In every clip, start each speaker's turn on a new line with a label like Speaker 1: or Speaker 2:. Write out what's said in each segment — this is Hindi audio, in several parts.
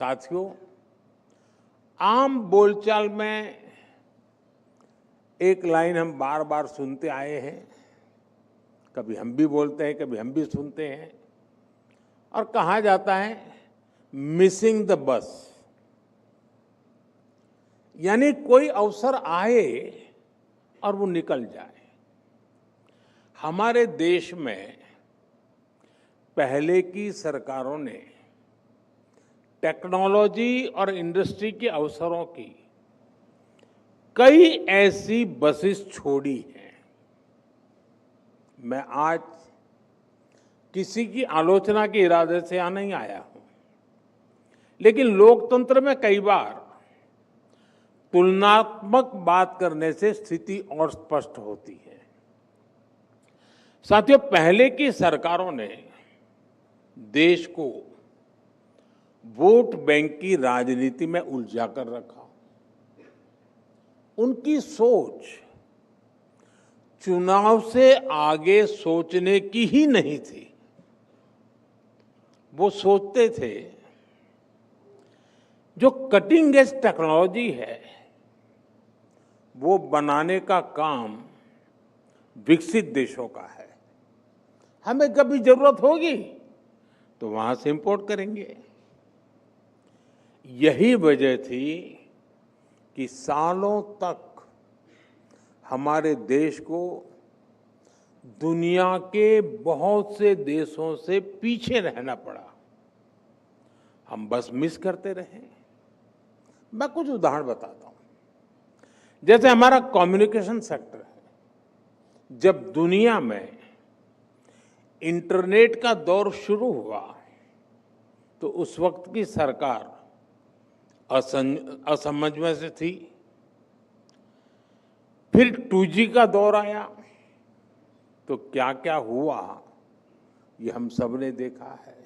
Speaker 1: साथियों, आम बोलचाल में एक लाइन हम बार बार सुनते आए हैं। कभी हम भी बोलते हैं, कभी हम भी सुनते हैं और कहा जाता है मिसिंग द बस। यानी कोई अवसर आए और वो निकल जाए। हमारे देश में पहले की सरकारों ने टेक्नोलॉजी और इंडस्ट्री के अवसरों की कई ऐसी बसेस छोड़ी हैं। मैं आज किसी की आलोचना के इरादे से यहां नहीं आया हूं, लेकिन लोकतंत्र में कई बार तुलनात्मक बात करने से स्थिति और स्पष्ट होती है। साथियों, पहले की सरकारों ने देश को वोट बैंक की राजनीति में उलझा कर रखा। उनकी सोच चुनाव से आगे सोचने की ही नहीं थी। वो सोचते थे जो कटिंग एज टेक्नोलॉजी है वो बनाने का काम विकसित देशों का है। हमें कभी जरूरत होगी तो वहां से इंपोर्ट करेंगे। यही वजह थी कि सालों तक हमारे देश को दुनिया के बहुत से देशों से पीछे रहना पड़ा। हम बस मिस करते रहे। मैं कुछ उदाहरण बताता हूं। जैसे हमारा कम्युनिकेशन सेक्टर है। जब दुनिया में इंटरनेट का दौर शुरू हुआ तो उस वक्त की सरकार असमझ में से थी। फिर 2G का दौर आया तो क्या क्या हुआ ये हम सब ने देखा है।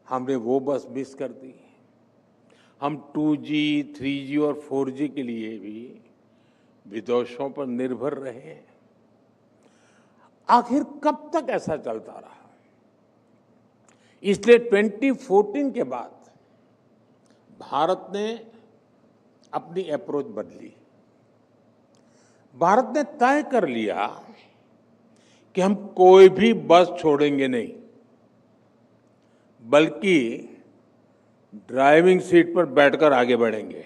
Speaker 1: हमने वो बस मिस कर दी। हम 2G, 3G और 4G के लिए भी विदेशों पर निर्भर रहे। आखिर कब तक ऐसा चलता रहा? इसलिए 2014 के बाद भारत ने अपनी अप्रोच बदली। भारत ने तय कर लिया कि हम कोई भी बस छोड़ेंगे नहीं, बल्कि ड्राइविंग सीट पर बैठकर आगे बढ़ेंगे।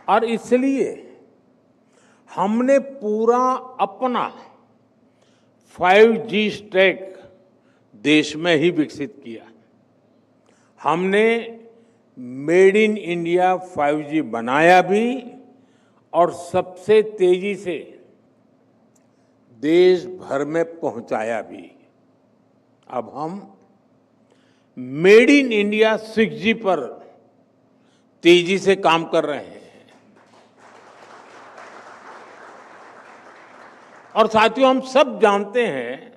Speaker 1: और इसलिए हमने पूरा अपना 5G स्टैक देश में ही विकसित किया। हमने मेड इन इंडिया 5G बनाया भी और सबसे तेजी से देश भर में पहुंचाया भी। अब हम मेड इन इंडिया 6G पर तेजी से काम कर रहे हैं। और साथियों, हम सब जानते हैं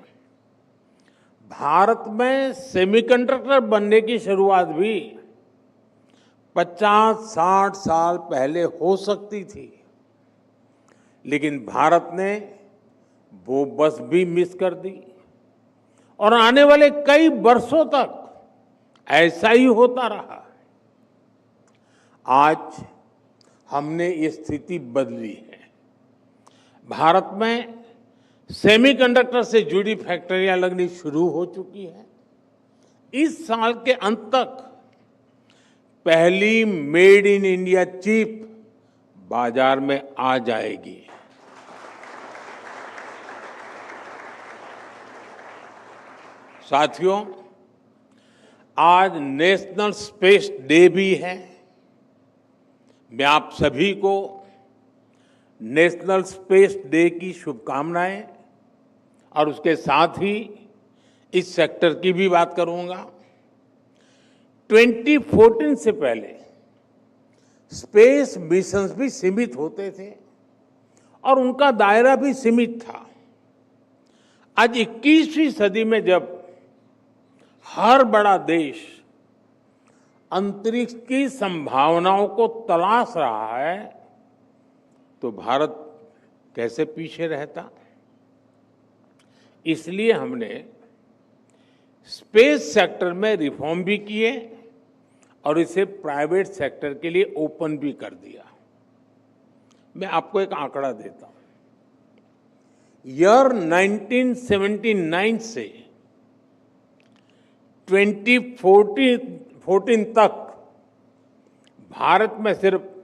Speaker 1: भारत में सेमीकंडक्टर बनने की शुरुआत भी 50-60 साल पहले हो सकती थी, लेकिन भारत ने वो बस भी मिस कर दी और आने वाले कई वर्षों तक ऐसा ही होता रहा। आज हमने ये स्थिति बदली है। भारत में सेमीकंडक्टर से जुड़ी फैक्ट्रियां लगनी शुरू हो चुकी हैं। इस साल के अंत तक पहली मेड इन इंडिया चिप बाजार में आ जाएगी। साथियों, आज नेशनल स्पेस डे भी है। मैं आप सभी को नेशनल स्पेस डे की शुभकामनाएं और उसके साथ ही इस सेक्टर की भी बात करूंगा। 2014 से पहले स्पेस मिशंस भी सीमित होते थे और उनका दायरा भी सीमित था। आज 21वीं सदी में जब हर बड़ा देश अंतरिक्ष की संभावनाओं को तलाश रहा है तो भारत कैसे पीछे रहता? इसलिए हमने स्पेस सेक्टर में रिफॉर्म भी किए और इसे प्राइवेट सेक्टर के लिए ओपन भी कर दिया। मैं आपको एक आंकड़ा देता हूं। ईयर 1979 से 2014 तक भारत में सिर्फ